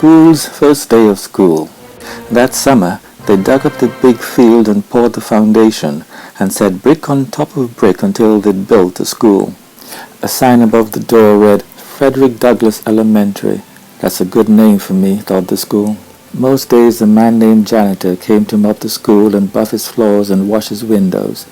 School's first day of school. That summer, they dug up the big field and poured the foundation and set brick on top of brick until they'd built a school. A sign above the door read, Frederick Douglass Elementary. That's a good name for me, thought the school. Most days a man named Janitor came to mop the school and buff its floors and wash its windows.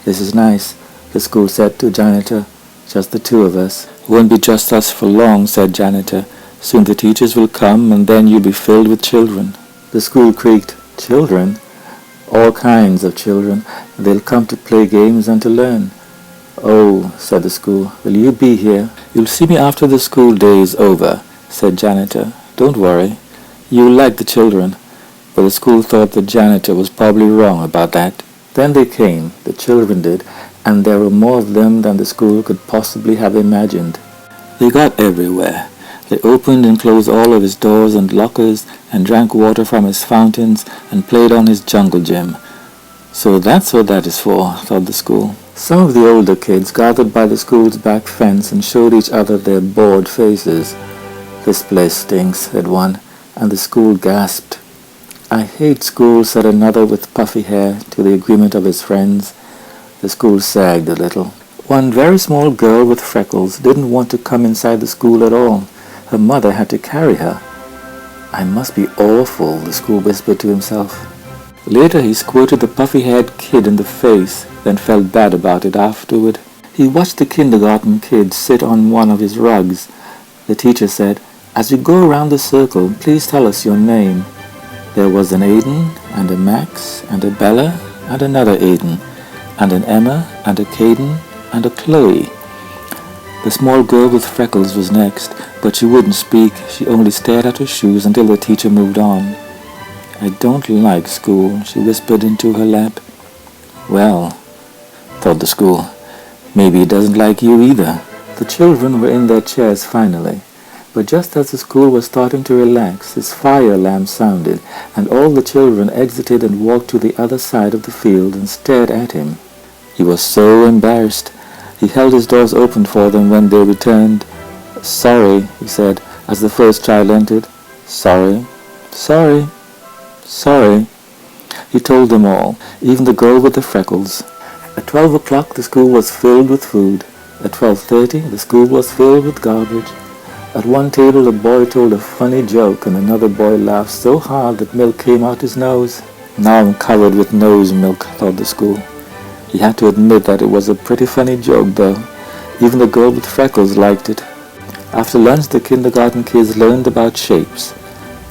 This is nice, the school said to Janitor. Just the two of us. Won't be just us for long, said Janitor. Soon the teachers will come and then you'll be filled with children. The school creaked. Children? All kinds of children. They'll come to play games and to learn. Oh, said the school, will you be here? You'll see me after the school day is over, said Janitor. Don't worry. You'll like the children. But the school thought the janitor was probably wrong about that. Then they came, the children did, and there were more of them than the school could possibly have imagined. They got everywhere. They opened and closed all of his doors and lockers and drank water from his fountains and played on his jungle gym. So that's what that is for, thought the school. Some of the older kids gathered by the school's back fence and showed each other their bored faces. This place stinks, said one, and the school gasped. I hate school, said another with puffy hair, to the agreement of his friends. The school sagged a little. One very small girl with freckles didn't want to come inside the school at all. Her mother had to carry her. I must be awful, the school whispered to himself. Later he squirted the puffy-haired kid in the face, then felt bad about it afterward. He watched the kindergarten kid sit on one of his rugs. The teacher said, As you go around the circle, please tell us your name. There was an Aiden, and a Max, and a Bella, and another Aiden, and an Emma, and a Caden, and a Chloe. The small girl with freckles was next, but she wouldn't speak. She only stared at her shoes until the teacher moved on. I don't like school, she whispered into her lap. Well, thought the school, maybe he doesn't like you either. The children were in their chairs finally. But just as the school was starting to relax, his fire alarm sounded, and all the children exited and walked to the other side of the field and stared at him. He was so embarrassed. He held his doors open for them when they returned. Sorry, he said, as the first child entered. Sorry, sorry, sorry. He told them all, even the girl with the freckles. At 12 o'clock the school was filled with food. At 12:30 the school was filled with garbage. At one table a boy told a funny joke and another boy laughed so hard that milk came out his nose. Now I'm covered with nose milk, thought the school. He had to admit that it was a pretty funny joke though. Even the girl with freckles liked it. After lunch the kindergarten kids learned about shapes.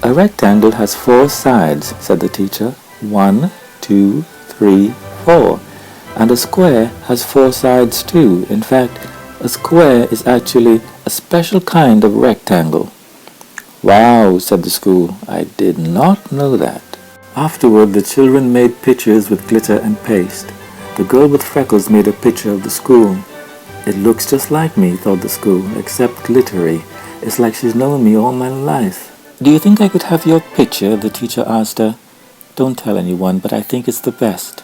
A rectangle has 4 sides, said the teacher. 1, 2, 3, 4. And a square has 4 sides too. In fact, a square is actually a special kind of rectangle. Wow, said the school. I did not know that. Afterward, the children made pictures with glitter and paste. The girl with freckles made a picture of the school. It looks just like me, thought the school, except glittery. It's like she's known me all my life. Do you think I could have your picture? The teacher asked her. Don't tell anyone, but I think it's the best.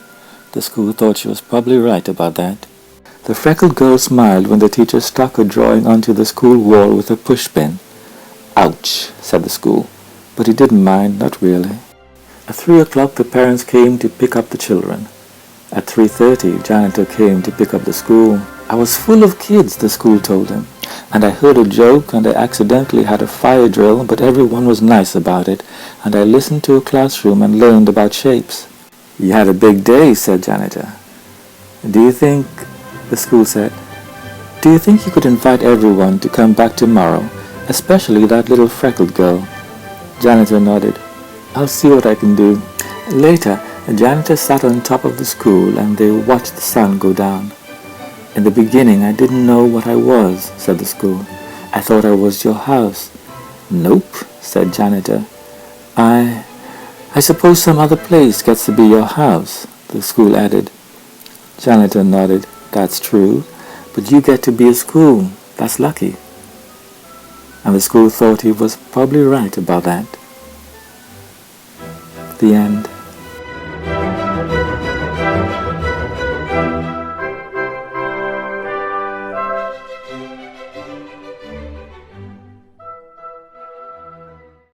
The school thought she was probably right about that. The freckled girl smiled when the teacher stuck her drawing onto the school wall with a pushpin. Ouch, said the school, but he didn't mind, not really. At 3 o'clock the parents came to pick up the children. At 3:30 Janitor came to pick up the school. I was full of kids, the school told him, and I heard a joke and I accidentally had a fire drill, but everyone was nice about it, and I listened to a classroom and learned about shapes. You had a big day, said Janitor. Do you think, the school said, do you think you could invite everyone to come back tomorrow, especially that little freckled girl? Janitor nodded. I'll see what I can do. Later, a janitor sat on top of the school and they watched the sun go down. In the beginning, I didn't know what I was, said the school. I thought I was your house. Nope, said Janitor. I suppose some other place gets to be your house, the school added. Janitor nodded. That's true, but you get to be a school. That's lucky. And the school thought he was probably right about that. The end.